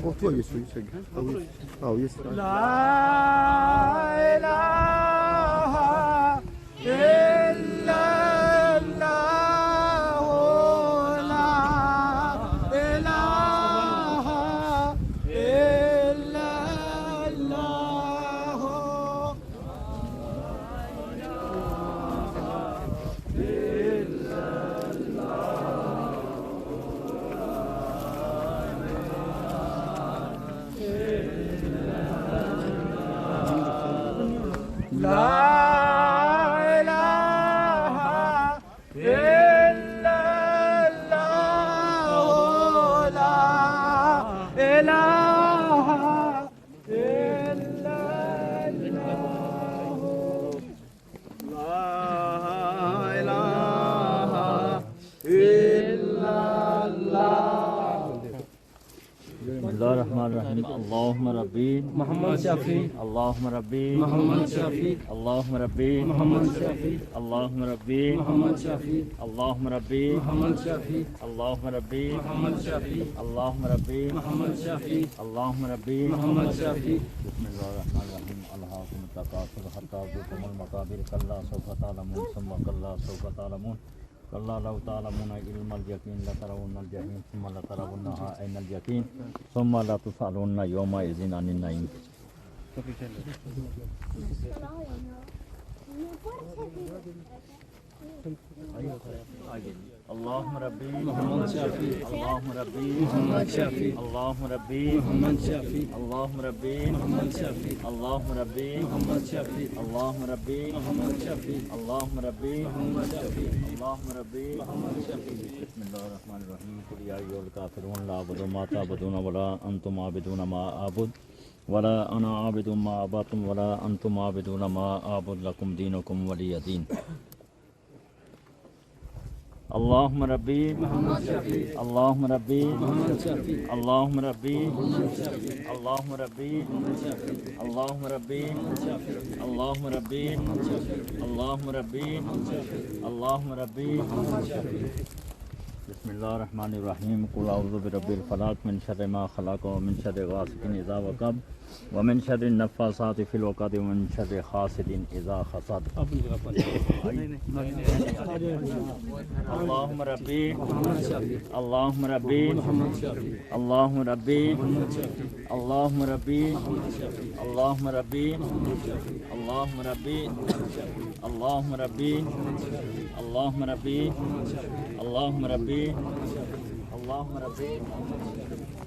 Otur geçiyor. Al yes. La ilahe illallah, la ilahe illallah. La ilahe illallah, la ilahe illallah. Bismillahirrahmanirrahim. Allahumma Rabbi Muhammad Shafi, Allahumma Rabbi Muhammad Shafi, Allahumma Rabbi Muhammad Shafi, Allahumma Rabbi Muhammad Shafi, Allahumma Rabbi Muhammad Shafi, Allahumma Rabbi Muhammad Shafi, Allahumma Rabbi Muhammad Shafi, Allahumma Rabbi Muhammad Shafi. Bismillahirrahmanirrahim. Alhaakum at-takathur hatta zurtumul maqabir. Kalla sawfa ta'lamun thumma kalla sawfa ta'lamun. Kalla law ta'lamuna ilmal yaqin la tarawunna al-jahim thumma la tarawunnaha ayna al-yaqin thumma la tus'alunna yawma idhin 'anil na'im. Allahumma Rabbi Muhammad Shafi, Allahumma Rabbi Muhammad Shafi, Allahumma Rabbi Muhammad Shafi, Allahumma Rabbi Muhammad Shafi, Allahumma Rabbi Muhammad Shafi, Allahumma Rabbi Muhammad Shafi, Allahumma Rabbi Muhammad Shafi, Allahumma Rabbi Muhammad Shafi. Bismillahirrahmanirrahim. Qul ya ayyuhal kafirun la a'budu ma ta'buduna wa la antum 'abiduna ma a'bud wa la ana 'abidun ma abatum wa la antum 'abiduna ma a'bud lakum dinukum waliya din. Allahumma Rabbi Muhammad Shafi, Allahumma Rabbi Muhammad Shafi, Allahumma Rabbi Muhammad Shafi, Allahumma Rabbi Muhammad Shafi, Allahumma Rabbi Allahumma Rabbi Allahumma Rabbi Allahumma Rabbi Bismillahirrahmanirrahim. Qul a'udhu bi rabbil falaq min sharri ma khalaq wa min sharri ghasiqin idha waqab wa min sharri an-naffasati fil 'uqad wa min sharri hasidin idha hasad. Allahumma Rabbi Allahumma Rabbi Allahumma Rabbi Allahumma Rabbi Allahumma Rabbi Allahumma Rabbi Allahumma Rabbi Allahumma Rabbi Allahumma Rabbi Allahumma Rabbi.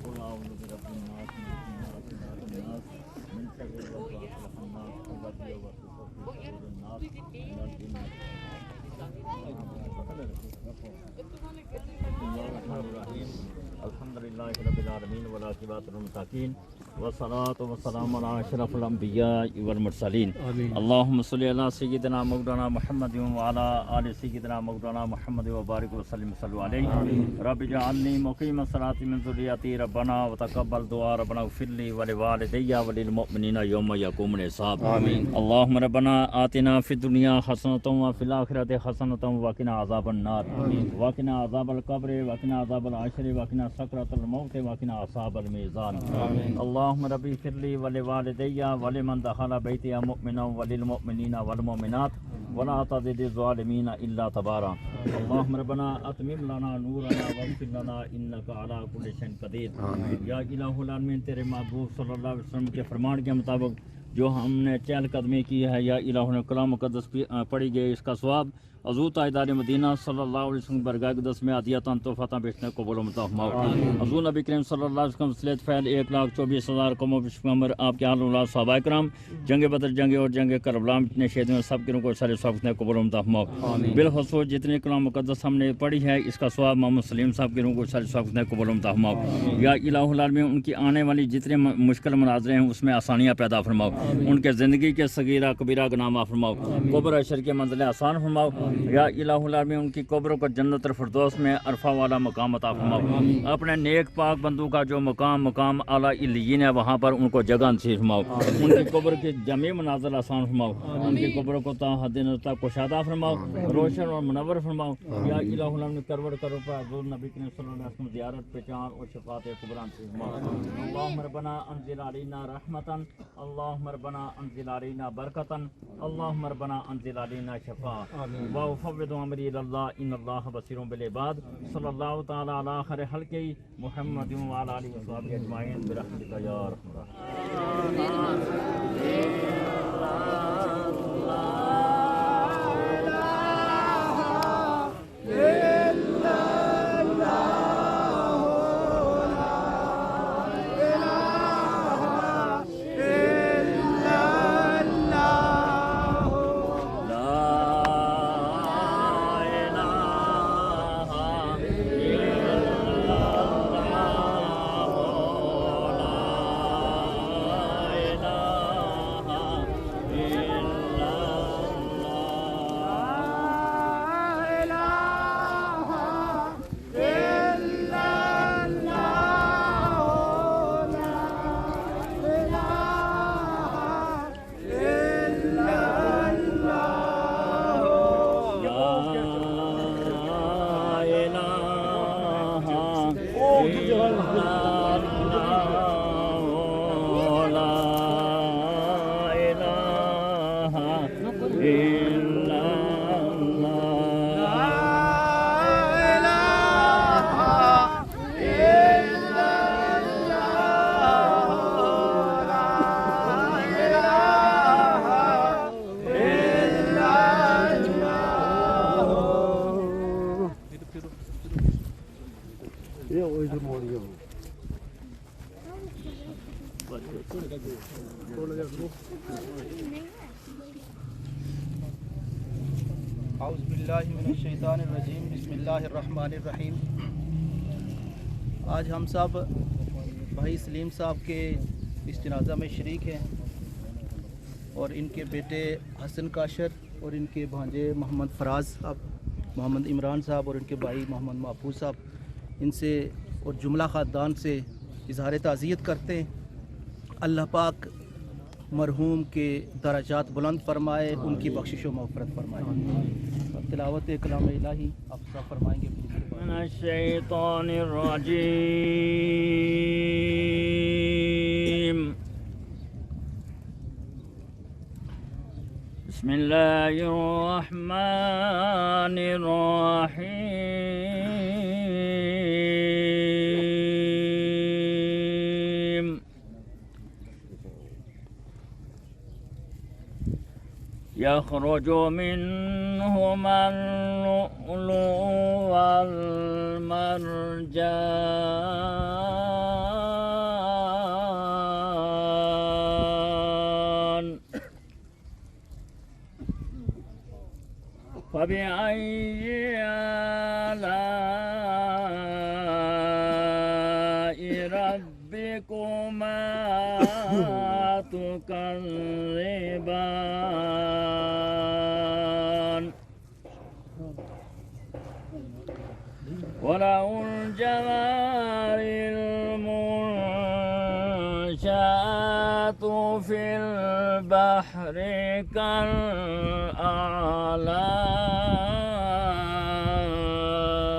Qul a'udhu bi rabbin nas min sharri al-waswasil khannas alladhi yuwaswisu fi sudurin nas minal jinnati Bismillahirrahmanirrahim. Alhamdulillahi rabbil alamin wal aqibatu lil muttaqin والصلاة والسلام على أشرف الأنبياء والمرسلين اللهم صل على سيدنا مولانا محمد وعلى آل سيدنا مولانا محمد وبارك وسلم صلوا عليه رب اجعلني مقيم الصلاة من ذريتي ربنا وتقبل دعاء ربنا اغفر لي ولوالدي وللمؤمنين يوم يقوم الحساب اللهم ربنا آتنا في الدنيا حسنة وفي الآخرة حسنة وقنا عذاب النار وقنا عذاب القبر وقنا عذاب العشر وقنا سكرة الموت وقنا أصحاب الميزان اللهم ربي اغفر لي ولوالدي ولمن دخل بيتي مؤمنا وللمؤمنين والمؤمنات ولا تزد الظالمين إلا تبارا اللهم ربنا أتمم لنا نورنا واغفر لنا إنك على كل شيء قدير یا الہ العالمین تیرے محبوب صلی اللہ علیہ وسلم کے فرمان کے مطابق جو ہم نے چہل قدمی کی ہے یا الہ نے کلام مقدس پڑھی گئی اس کا ثواب حضور تاجدار مدینہ صلی اللہ علیہ وسلم برگاہ قدس میں عطیاتاً تحفتاً بیچنے کو بولو متحمہ حضور نبی کریم صلی اللہ علیہ وسلم وسیلت فعل 1,24,000 قوم و پیغمبر آپ کے آل اولاد صحابہ کرام جنگ بدر جنگ اور جنگ کربلا میں جتنے شہید ہیں سب کے روح کو سارے ثواب نے قبول و متحمہ بالخصوص جتنے کلام مقدس ہم نے پڑھی ہے اس کا ثواب محمد سلیم صاحب کے روح کو سارے ثواب نے قبول و متحمہ یا الہ العالمین ان کی آنے والی جتنے مشکل مناظرے ہیں اس میں آسانیاں پیدا فرماؤ ان کے زندگی کے صغیرہ کبیرہ گناہ معاف فرماؤ قبر اشر کے منزلیں آسان فرماؤ یا الہ العالمین ان کی قبروں کو جنت الفردوس میں عرفہ والا مقام عطا فرماؤ اپنے نیک پاک بندوں کا جو مقام اعلیٰ علیین ہے وہاں پر ان کو جگہ نصیب فرماؤ ان کی قبر کے جميع مناظر آسان فرماؤ ان کی قبروں کو تا حد نظر کشادہ فرماؤ روشن اور منور فرماؤ یا الہ العالمین کروڑ کرو پر حضور نبی کریم صلی اللہ علیہ وسلم زیارت پہچان اور شفاعت قبران نصیب فرماؤ اللهم ربنا انزل علينا رحمة اللهم ربنا انزل علينا بركة اللهم ربنا انزل علينا شفاء وافوض امری الى اللہ ان اللہ بصیر بالعباد صلی اللہ تعالی علی خیر خلق محمد وعلی آلہ وصحبہ اجمعین برحمتک یا ارحم اعوذ باللہ من الشیطان الرجیم بسم اللہ الرحمن الرحیم آج ہم سب بھائی سلیم صاحب کے اس جنازہ میں شریک ہیں اور ان کے بیٹے حسن کاشر اور ان کے بھانجے محمد فراز صاحب محمد عمران صاحب اور ان کے بھائی محمد محفوظ صاحب ان سے اور جملہ خاندان سے اظہار تعزیت کرتے ہیں اللہ پاک مرحوم کے درجات بلند فرمائے ان کی بخشش و مغفرت فرمائے تلاوت کلام الہی آپ سب فرمائیں گے من الشیطان الرجیم بسم اللہ الرحمن الرحیم یخرج منهما اللؤلؤ والمرجان فبأي آلاء ربكما تكذبان وله الجوار المنشآت في البحر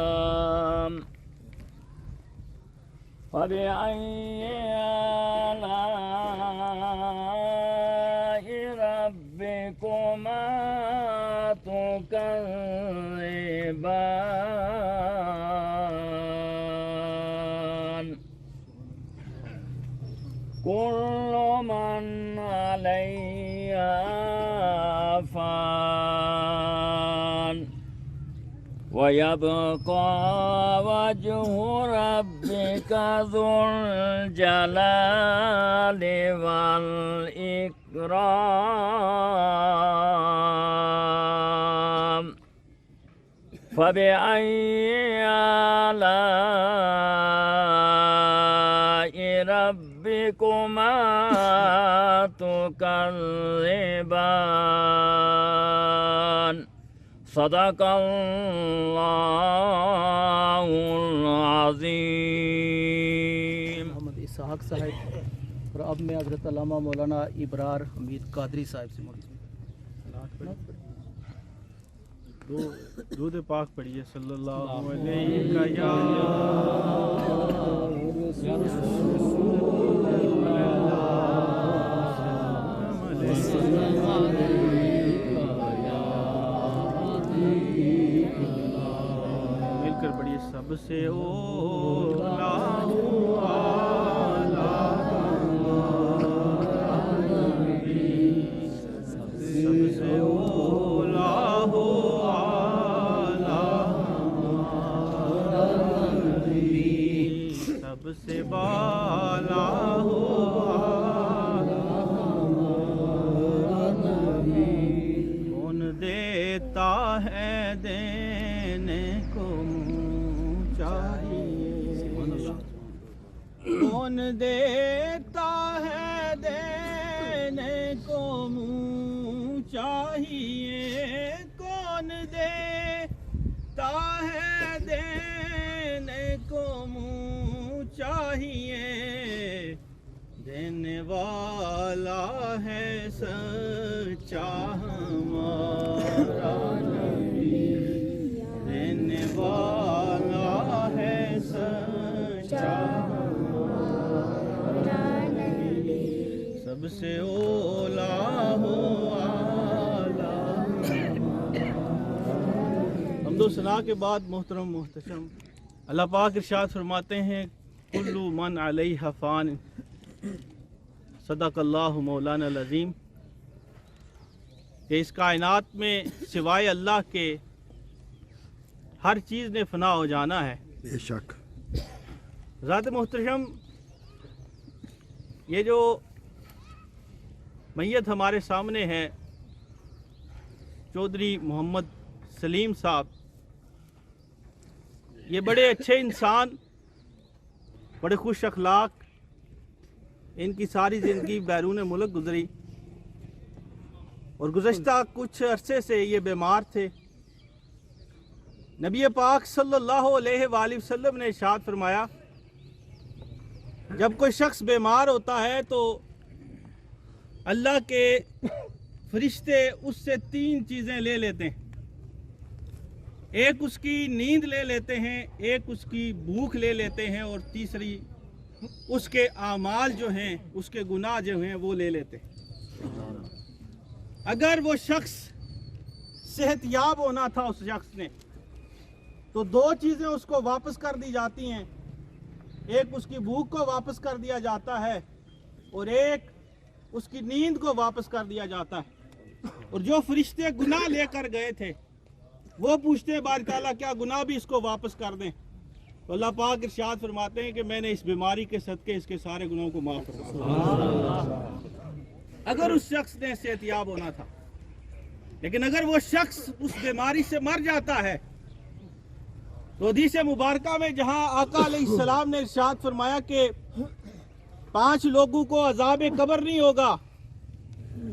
كالأعلام فبأي آلاء ربكما تكذبان كل من عليها فان ويبقى وجه ربك ذو الجلال والإكرام فبأي آلاء ربكما تكذبان صدق اللہ العظیم. محمد اسحاق صاحب. اور اب میں حضرت علامہ مولانا ابرار حمید قادری صاحب سے مولانا درود پاک پڑھیے صلی اللہ علیہ یا مل کر پڑھیے. سب سے اولا سب سے اولا ہو سب سے بالا ہو کون دیتا ہے دینے کو منہ چاہیے کون دیتا ہے دینے کو منہ چاہیے کون دیتا ہے دینے کو منہ چاہیے دینے والا ہے سچا ہمارا نبی دینے والا ہے سچا ہمارا نبی سب سے اولا ہو حمد و ثنا کے بعد محترم محتشم اللہ پاک ارشاد فرماتے ہیں کل من علیہ فان صدق اللہ مولانا العظیم کہ اس کائنات میں سوائے اللہ کے ہر چیز نے فنا ہو جانا ہے. بے شک. ذات محترم یہ جو میت ہمارے سامنے ہے چودھری محمد سلیم صاحب یہ بڑے اچھے انسان بڑے خوش اخلاق ان کی ساری زندگی بیرون ملک گزری اور گزشتہ کچھ عرصے سے یہ بیمار تھے. نبی پاک صلی اللہ علیہ وآلہ وسلم نے ارشاد فرمایا جب کوئی شخص بیمار ہوتا ہے تو اللہ کے فرشتے اس سے 3 چیزیں لے لیتے ہیں. ایک اس کی نیند لے لیتے ہیں ایک اس کی بھوک لے لیتے ہیں اور تیسری اس کے اعمال جو ہیں اس کے گناہ جو ہیں وہ لے لیتے ہیں. اگر وہ شخص صحت یاب ہونا تھا اس شخص نے تو 2 چیزیں اس کو واپس کر دی جاتی ہیں. ایک اس کی بھوک کو واپس کر دیا جاتا ہے اور ایک اس کی نیند کو واپس کر دیا جاتا ہے. اور جو فرشتے گناہ لے کر گئے تھے وہ پوچھتے ہیں باری تعالیٰ کیا گناہ بھی اس کو واپس کر دیں تو اللہ پاک ارشاد فرماتے ہیں کہ میں نے اس بیماری کے صدقے اس کے سارے گناہوں کو معاف کر دیا. اگر اس شخص نے صحت یاب ہونا تھا. لیکن اگر وہ شخص اس بیماری سے مر جاتا ہے تو حدیث مبارکہ میں جہاں آقا علیہ السلام نے ارشاد فرمایا کہ 5 لوگوں کو عذاب قبر نہیں ہوگا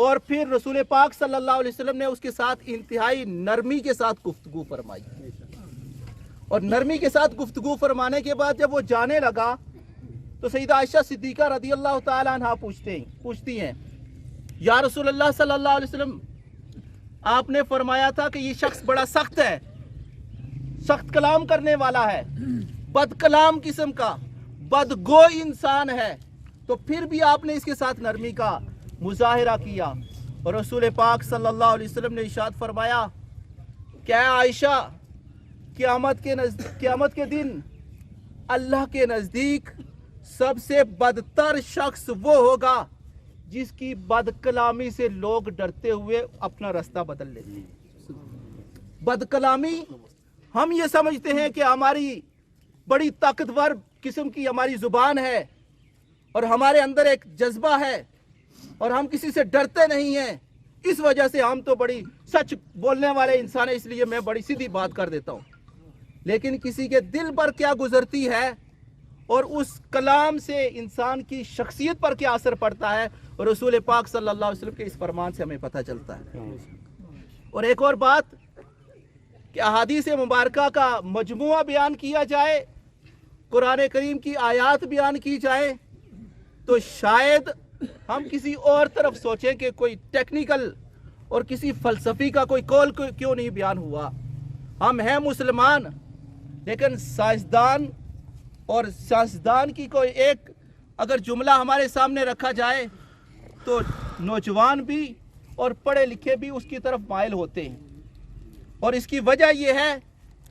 اور پھر رسول پاک صلی اللہ علیہ وسلم نے اس کے ساتھ انتہائی نرمی کے ساتھ گفتگو فرمائی. اور نرمی کے ساتھ گفتگو فرمانے کے بعد جب وہ جانے لگا تو سیدہ عائشہ صدیقہ رضی اللہ تعالی عنہ پوچھتی ہیں یا رسول اللہ صلی اللہ علیہ وسلم آپ نے فرمایا تھا کہ یہ شخص بڑا سخت ہے, سخت کلام کرنے والا ہے, بد کلام قسم کا بدگو انسان ہے, تو پھر بھی آپ نے اس کے ساتھ نرمی کا مظاہرہ کیا. اور رسول پاک صلی اللہ علیہ وسلم نے ارشاد فرمایا کہ اے عائشہ قیامت کے دن اللہ کے نزدیک سب سے بدتر شخص وہ ہوگا جس کی بد کلامی سے لوگ ڈرتے ہوئے اپنا راستہ بدل لیتے ہیں. بد کلامی ہم یہ سمجھتے ہیں کہ ہماری بڑی طاقتور قسم کی ہماری زبان ہے اور ہمارے اندر ایک جذبہ ہے اور ہم کسی سے ڈرتے نہیں ہیں, اس وجہ سے ہم تو بڑی سچ بولنے والے انسان ہیں, اس لیے میں بڑی سیدھی بات کر دیتا ہوں. لیکن کسی کے دل پر کیا گزرتی ہے اور اس کلام سے انسان کی شخصیت پر کیا اثر پڑتا ہے, اور رسول پاک صلی اللہ علیہ وسلم کے اس فرمان سے ہمیں پتہ چلتا ہے. اور ایک اور بات کہ احادیث مبارکہ کا مجموعہ بیان کیا جائے, قرآن کریم کی آیات بیان کی جائے, تو شاید ہم کسی اور طرف سوچیں کہ کوئی ٹیکنیکل اور کسی فلسفی کا کوئی قول کیوں نہیں بیان ہوا. ہم ہیں مسلمان, لیکن سائنسدان کی کوئی ایک اگر جملہ ہمارے سامنے رکھا جائے تو نوجوان بھی اور پڑھے لکھے بھی اس کی طرف مائل ہوتے ہیں. اور اس کی وجہ یہ ہے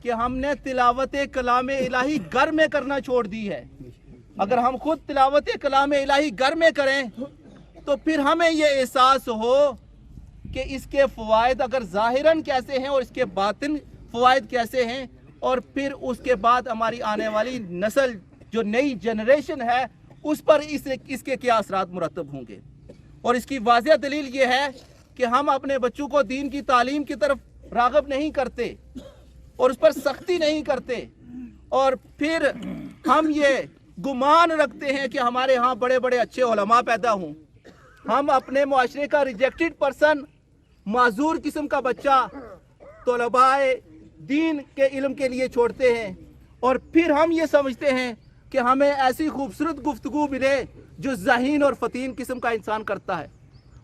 کہ ہم نے تلاوت کلام الہی گھر میں کرنا چھوڑ دی ہے. اگر ہم خود تلاوت کلام الہی گھر میں کریں تو پھر ہمیں یہ احساس ہو کہ اس کے فوائد اگر ظاہراً کیسے ہیں اور اس کے باطن فوائد کیسے ہیں, اور پھر اس کے بعد ہماری آنے والی نسل جو نئی جنریشن ہے اس پر اس کے کیا اثرات مرتب ہوں گے. اور اس کی واضح دلیل یہ ہے کہ ہم اپنے بچوں کو دین کی تعلیم کی طرف راغب نہیں کرتے اور اس پر سختی نہیں کرتے, اور پھر ہم یہ گمان رکھتے ہیں کہ ہمارے ہاں بڑے بڑے اچھے علماء پیدا ہوں. ہم اپنے معاشرے کا ریجیکٹڈ پرسن, معذور قسم کا بچہ طلباء دین کے علم کے لیے چھوڑتے ہیں, اور پھر ہم یہ سمجھتے ہیں کہ ہمیں ایسی خوبصورت گفتگو ملے جو ذہین اور فتین قسم کا انسان کرتا ہے,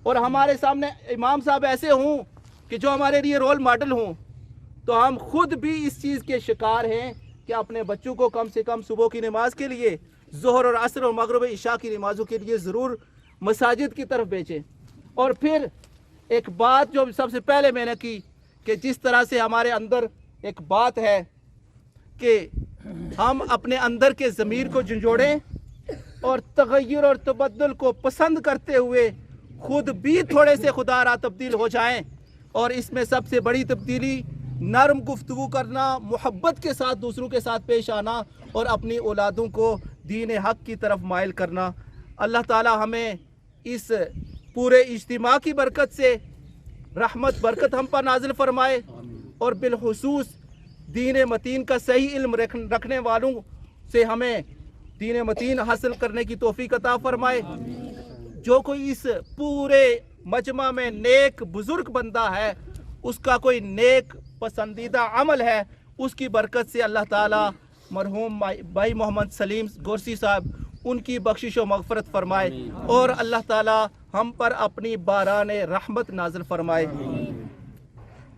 اور ہمارے سامنے امام صاحب ایسے ہوں کہ جو ہمارے لیے رول ماڈل ہوں, تو ہم خود بھی اس چیز کے شکار ہیں کہ اپنے بچوں کو کم سے کم صبح کی نماز کے لیے, ظہر اور عصر اور مغرب عشاء کی نمازوں کے لیے ضرور مساجد کی طرف بھیجیں. اور پھر ایک بات جو سب سے پہلے میں نے کی کہ جس طرح سے ہمارے اندر ایک بات ہے کہ ہم اپنے اندر کے ضمیر کو جھنجھوڑیں اور تغیر اور تبدل کو پسند کرتے ہوئے خود بھی تھوڑے سے خدا را تبدیل ہو جائیں, اور اس میں سب سے بڑی تبدیلی نرم گفتگو کرنا, محبت کے ساتھ دوسروں کے ساتھ پیش آنا اور اپنی اولادوں کو دین حق کی طرف مائل کرنا. اللہ تعالی ہمیں اس پورے اجتماع کی برکت سے رحمت برکت ہم پر نازل فرمائے, اور بالخصوص دین متین کا صحیح علم رکھنے والوں سے ہمیں دین متین حاصل کرنے کی توفیق عطا فرمائے. جو کوئی اس پورے مجمع میں نیک بزرگ بندہ ہے, اس کا کوئی نیک پسندیدہ عمل ہے, اس کی برکت سے اللہ تعالیٰ مرحوم بھائی محمد سلیم گورسی صاحب ان کی بخشش و مغفرت فرمائے, اور اللہ تعالیٰ ہم پر اپنی باران رحمت نازل فرمائے.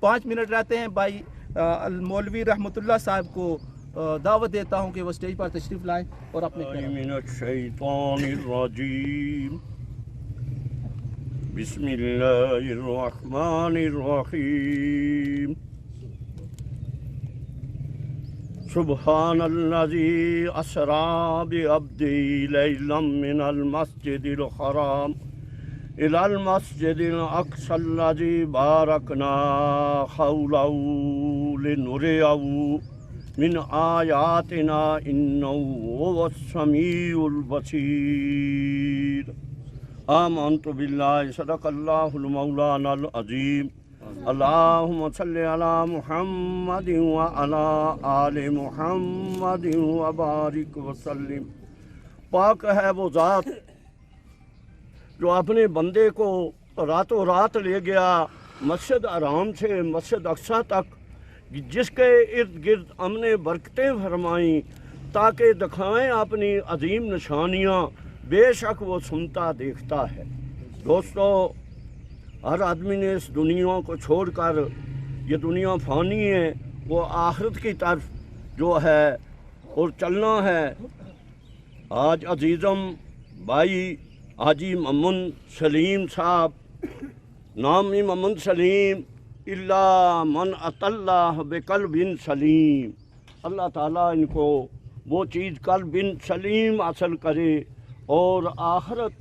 5 منٹ رہتے ہیں, بھائی مولوی رحمت اللہ صاحب کو دعوت دیتا ہوں کہ وہ سٹیج پر تشریف لائیں اور اپنے من الشیطان الرجیم بسم اللہ الرحمن الرحیم سبحان الذی اسری بعبدہ لیلا من المسجد الحرام الى المسجد الاقصى الذي باركنا حوله لنريه من آیاتنا انه هو السمیع البصیر. آمنت باللہ صدق اللہ المولانا العظیم. اللہم صلی علی محمد وعلی آل محمد وبارک وسلم. پاک ہے وہ ذات جو اپنے بندے کو راتوں رات لے گیا مسجد حرام سے مسجد اقصیٰ تک، جس کے ارد گرد ہم نے برکتیں فرمائیں تاکہ دکھائیں اپنی عظیم نشانیاں، بے شک وہ سنتا دیکھتا ہے۔ دوستو، ہر آدمی نے اس دنیا کو چھوڑ کر، یہ دنیا فانی ہے، وہ آخرت کی طرف جو ہے اور چلنا ہے۔ آج عزیزم بھائی حاجی محمد سلیم صاحب، نام محمد سلیم اللہ من ات اللہ بقلب سلیم، اللہ تعالیٰ ان کو وہ چیز قلب سلیم حاصل کرے اور آخرت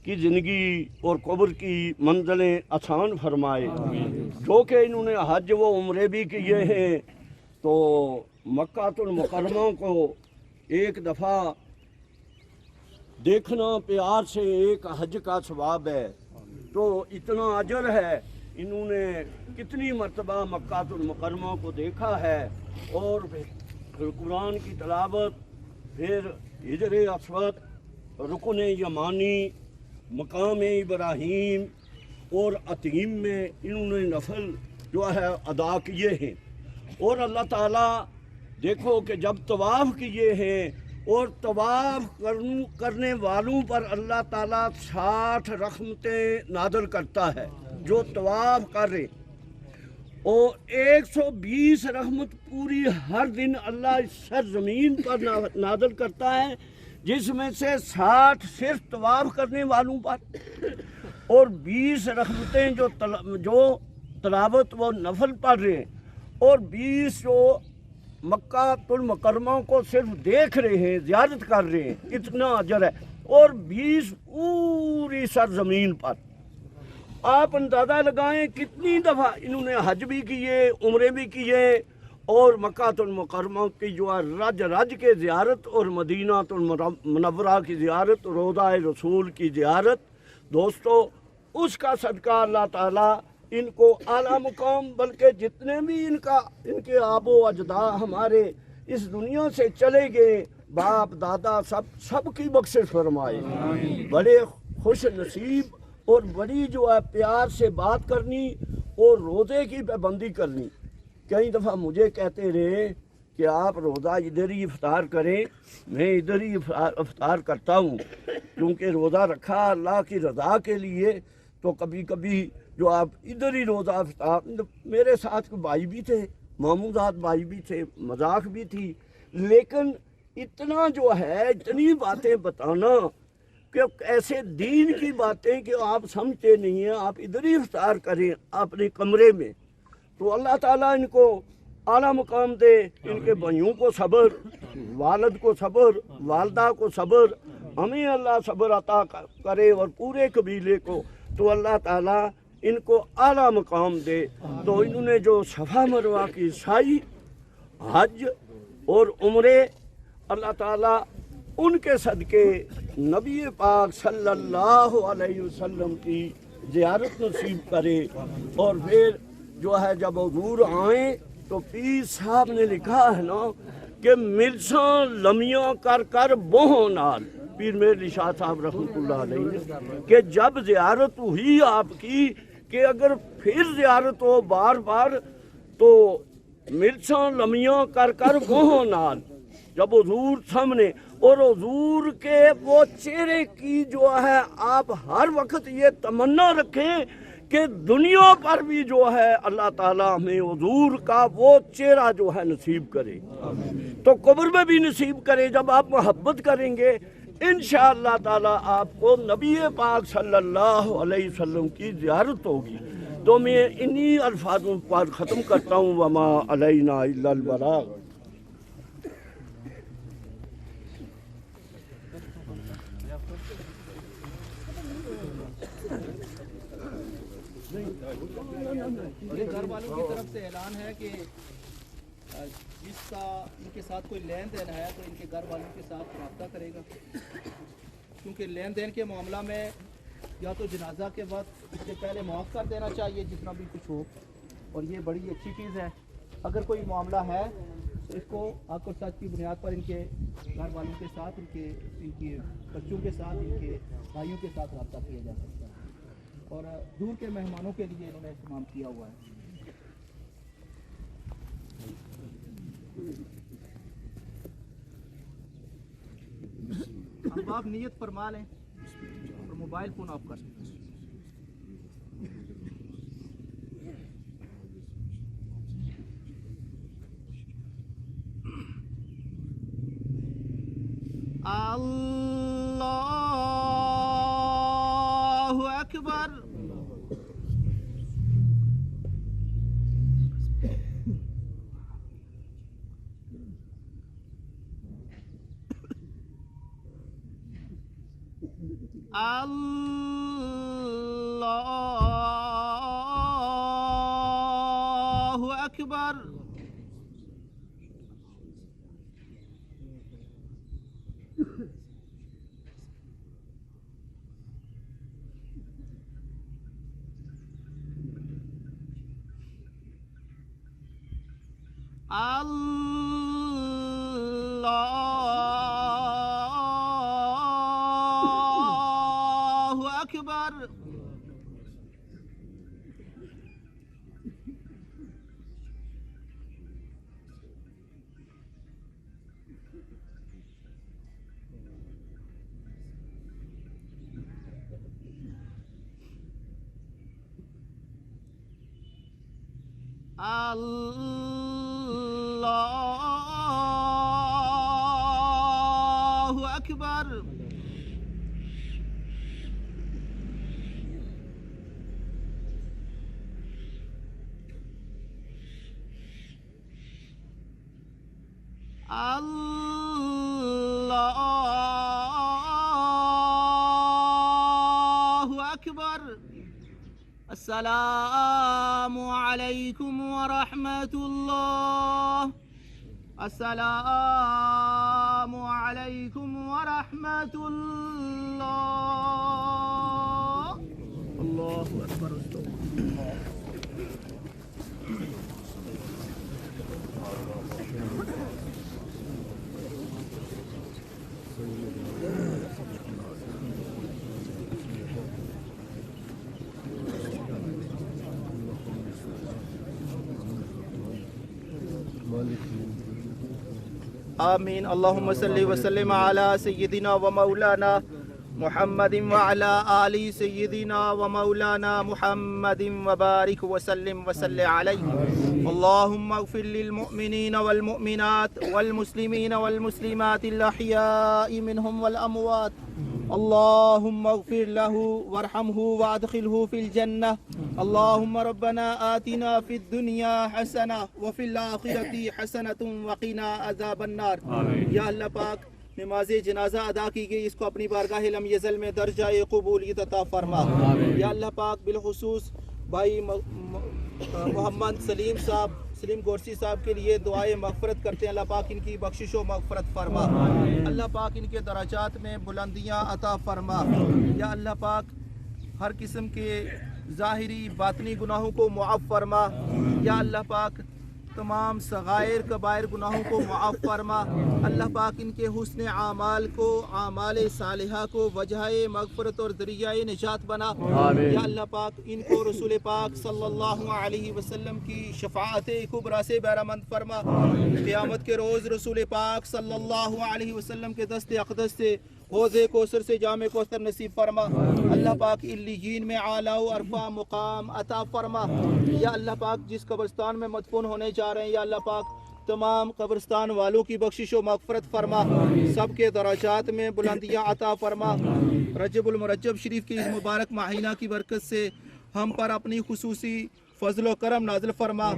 کی زندگی اور قبر کی منزلیں آسان فرمائے۔ جو کہ انہوں نے حج و عمرے بھی کیے ہیں، تو مکہ المکرمہ کو ایک دفعہ دیکھنا پیار سے ایک حج کا ثواب ہے، تو اتنا اجر ہے۔ انہوں نے کتنی مرتبہ مکہ المکرمہ کو دیکھا ہے، اور پھر قرآن کی تلاوت، پھر حجر اسود، رکن یمانی، مقام ابراہیم اور عتیم میں انہوں نے نفل جو ہے ادا کیے ہیں۔ اور اللہ تعالیٰ دیکھو کہ جب طواف کیے ہیں اور طواف کرنے والوں پر اللہ تعالیٰ 60 رحمتیں نازل کرتا ہے جو طواف کر رہے، اور 120 رحمت پوری ہر دن اللہ اس سرزمین پر نازل کرتا ہے، جس میں سے 60 صرف طواف کرنے والوں پر، اور 20 رحمتیں جو تلاوت وہ نفل پڑھ رہے ہیں، اور 20 جو مکہ المکرمہ کو صرف دیکھ رہے ہیں، زیارت کر رہے ہیں، اتنا اجر ہے، اور 20 پوری سرزمین پر۔ آپ اندازہ لگائیں کتنی دفعہ انہوں نے حج بھی کیے، عمرے بھی کیے، اور مکہ المکرمہ کی جو ہے رج رج کے زیارت، اور مدینہ المنورہ کی زیارت، روضہ رسول کی زیارت۔ دوستو، اس کا صدقہ اللہ تعالیٰ ان کو اعلیٰ مقام، بلکہ جتنے بھی ان کے آب و اجداد ہمارے اس دنیا سے چلے گئے، باپ دادا سب کی بخشش فرمائے۔ بڑے خوش نصیب اور بڑی جو ہے پیار سے بات کرنی اور روزے کی پابندی کرنی۔ کئی دفعہ مجھے کہتے رہے کہ آپ روزہ ادھر ہی افطار کریں، میں ادھر ہی افطار کرتا ہوں، کیونکہ روزہ رکھا اللہ کی رضا کے لیے، تو کبھی کبھی جو آپ ادھر ہی روزہ افطار۔ میرے ساتھ بھائی بھی تھے، ماموزاد بھائی بھی تھے، مذاق بھی تھی، لیکن اتنا جو ہے اتنی باتیں بتانا کہ ایسے دین کی باتیں کہ آپ سمجھتے نہیں ہیں، آپ ادھر ہی افطار کریں اپنے کمرے میں، تو اللہ تعالیٰ ان کو اعلیٰ مقام دے، ان کے بھائیوں کو صبر، والد کو صبر، والدہ کو صبر، ہمیں اللہ صبر عطا کرے، اور پورے قبیلے کو، تو اللہ تعالیٰ ان کو اعلیٰ مقام دے۔ تو انہوں نے جو صفا مروہ کی سعی، حج اور عمرے، اللہ تعالیٰ ان کے صدقے نبی پاک صلی اللہ علیہ وسلم کی زیارت نصیب کرے۔ اور پھر جو ہے جب حضور آئیں تو پیر صاحب نے لکھا ہے نا کہ مرساں لمیاں کر کر بہوں نال، پیر میر علی شاہ صاحب رحمۃ اللہ علیہ، کہ جب زیارت ہوئی آپ کی، کہ اگر پھر زیارت ہو بار بار، تو مرساں لمیاں کر کر بہوں نال، جب حضور سامنے، اور حضور کے وہ چہرے کی جو ہے آپ ہر وقت یہ تمنا رکھیں کہ دنیا پر بھی جو ہے اللہ تعالیٰ ہمیں حضور کا وہ چہرہ جو ہے نصیب کرے، تو قبر میں بھی نصیب کرے۔ جب آپ محبت کریں گے انشاءاللہ تعالیٰ آپ کو نبی پاک صلی اللہ علیہ وسلم کی زیارت ہوگی۔ تو میں انہی الفاظوں پر ختم کرتا ہوں، وما علینا الا البلاغ۔ میرے گھر والوں کی طرف سے اعلان ہے کہ جس کا ان کے ساتھ کوئی لین دین ہے تو ان کے گھر والوں کے ساتھ رابطہ کرے گا، کیونکہ لین دین کے معاملہ میں یا تو جنازہ کے وقت اس سے پہلے معاف کر دینا چاہیے جتنا بھی کچھ ہو، اور یہ بڑی اچھی چیز ہے۔ اگر کوئی معاملہ ہے تو اس کو حق اور سچ کی بنیاد پر ان کے گھر والوں کے ساتھ، ان کے بچوں کے ساتھ، ان کے بھائیوں کے ساتھ رابطہ کیا جا سکتا ہے۔ اور دور کے مہمانوں کے لیے انہوں نے اہتمام کیا ہوا ہے. اب آپ نیت فرما لیں اور موبائل فون آف کر سکتے ہیں. اللہ اکبر. اللہ اکبر. اللہ اکبر. اللہ اکبر. اللہ اکبر. السلام علیکم ورحمۃ اللہ. السلام علیکم ورحمۃ اللہ. اللہ اکبر. آمین. اللہم صلی وسلم علی سیدنا و مولانا محمد وعلی آل سیدنا و مولانا محمد وبارک وسلم وصلی علیہ. اللہم اغفر للمؤمنین والمؤمنات والمسلمین والمسلمات الاحیاء منہم والاموات. اللہم اغفر له وارحمه وادخله في الجنة. اللہم ربنا آتنا في الدنيا حسنة وفي الآخرة حسنة وقنا عذاب النار. یا اللہ پاک نماز جنازہ ادا کی گئی اس کو اپنی بارگاہ لم یزل میں درجہ قبولیت عطا فرما. یا اللہ پاک بالخصوص بھائی محمد سلیم گورسی صاحب کے لیے دعائے مغفرت کرتے ہیں. اللہ پاک ان کی بخشش و مغفرت فرما. اللہ پاک ان کے درجات میں بلندیاں عطا فرما. یا اللہ پاک ہر قسم کے ظاہری باطنی گناہوں کو معاف فرما. یا اللہ پاک تمام صغائر کبائر گناہوں کو معاف فرما. اللہ پاک ان کے حسن اعمال کو اعمال صالحہ کو وجہ مغفرت اور ذریعہ نجات بنا. یا اللہ پاک ان کو رسول پاک صلی اللہ علیہ وسلم کی شفاعت کبریٰ سے بہرمند فرما. قیامت کے روز رسول پاک صلی اللہ علیہ وسلم کے دست اقدس سے حوض کوثر سے جام کوثر نصیب فرما. اللہ پاک علیین میں اعلیٰ و عرفہ مقام عطا فرما. یا اللہ پاک جس قبرستان میں مدفون ہونے جا رہے ہیں یا اللہ پاک تمام قبرستان والوں کی بخشش و مغفرت فرما. سب کے درجات میں بلندیاں عطا فرما. رجب المرجب شریف کی اس مبارک مہینہ کی برکت سے ہم پر اپنی خصوصی فضل و کرم نازل فرما.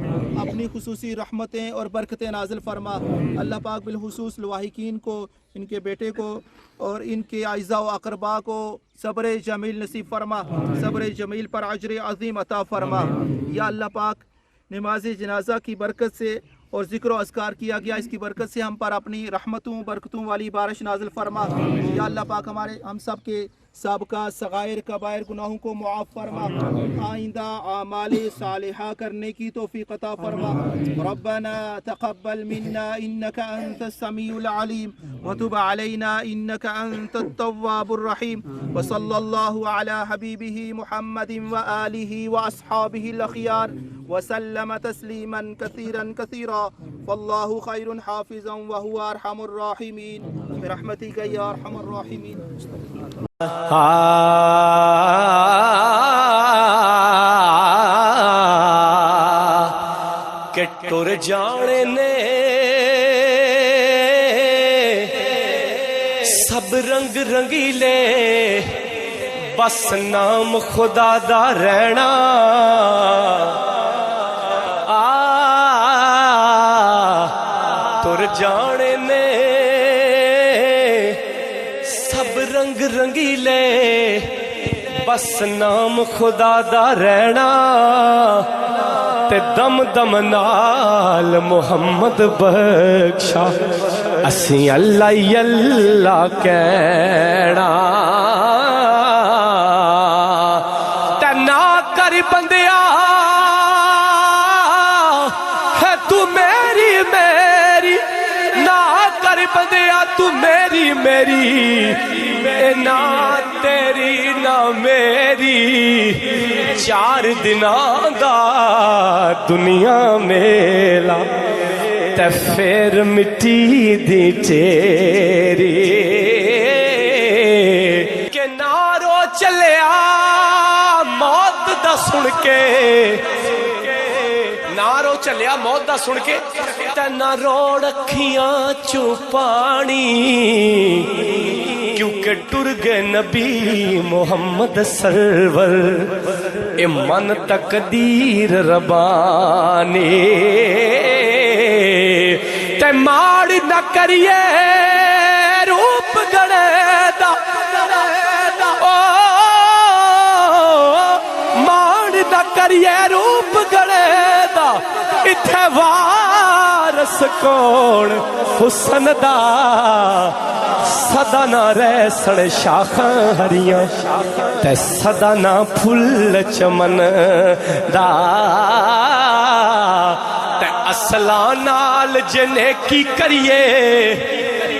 اپنی خصوصی رحمتیں اور برکتیں نازل فرما. اللہ پاک بالخصوص لواحقین کو ان کے بیٹے کو اور ان کے اعزاء و اقرباء کو صبر جمیل نصیب فرما. صبر جمیل پر اجر عظیم عطا فرما. یا اللہ پاک نماز جنازہ کی برکت سے اور ذکر و اذکار کیا گیا، اس کی برکت سے ہم پر اپنی رحمتوں برکتوں والی بارش نازل فرما۔ یا اللہ پاک ہم سب کے سابقہ صغائر کبائر گناہوں کو معاف فرما، آئندہ اعمال صالحہ کرنے کی توفیق عطا فرما۔ ربنا تقبل منا انك انت السميع العليم وتب علينا انك انت التواب الرحيم، وصلى الله على حبيبه محمد وآله واصحابه الاخيار وسلم تسلیما كثيرا كثيرا، والله خير حافظا وهو ارحم الراحمين برحمتك يا ارحم الراحمين۔ کہ ٹر جانے نے سب رنگ رنگیلے، بس نام خدا دا رہنا ٹر جانے نے سب رنگ رنگیلے، بس نام خدا دا رہنا تے دم دم نال محمد بخشا اسی اللہ اللہ کہنا تے نہ کر بندیا ہے تو میری میری، نہ کر بندیا تو میری میری، نہ تیری نہ میری، چار دناں دا دنیا میلا تے پھر مٹی دی تیری، کہ نارو چلیا موت دا سن کے، نارو چلیا موت دا سن کے تے نہ روڑ اکھیاں چوں پانی، کیونکہ ٹر گئے نبی محمد سرور، اے من تقدیر ربانی تے ماڑ نہ کریے روپ گڑے دا، ماڑ نہ کریے روپ گڑے دا، اتھے وارس کون حسن دا، سدا نہ رہ سڑ شاخاں ہریاں تے سدا نہ پھل چمن دا، تے اصلاں نال جنے کی کریے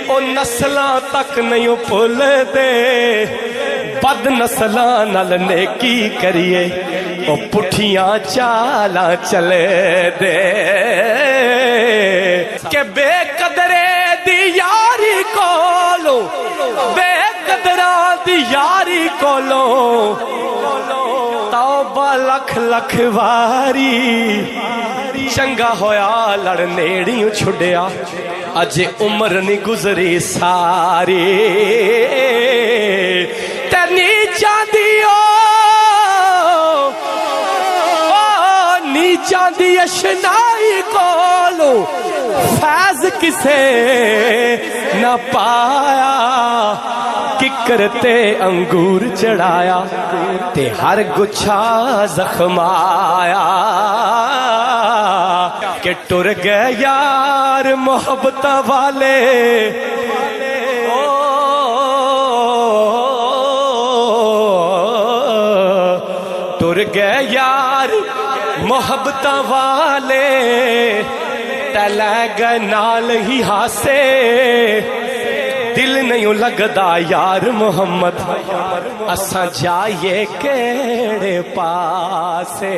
او نسلاں تک نہیں بھول دے، بد نسلاں نال نیکی کریے او پٹھیاں چالاں چلے دے، کہ بے قدرے دی یاری کولو، بے قدراں دی یاری کولو، توبہ لکھ لکھ واری، چنگا ہویا لڑ نیڑیوں چھڑیا، اج عمر نہیں گزری ساری، تے نیچاں دیو نیچاں دی اشنائی کولو، فیض کسے نہ پایا، ککرتے انگور چڑھایا تے ہر گچھا زخمایا، کہ ٹر گئے یار محبت والے، ٹر گئے یار محبت والے، تے لے گئے نال ہی ہاسے، دل نہیں لگدا یار محمد، اساں جائیے کیڑے پاسے۔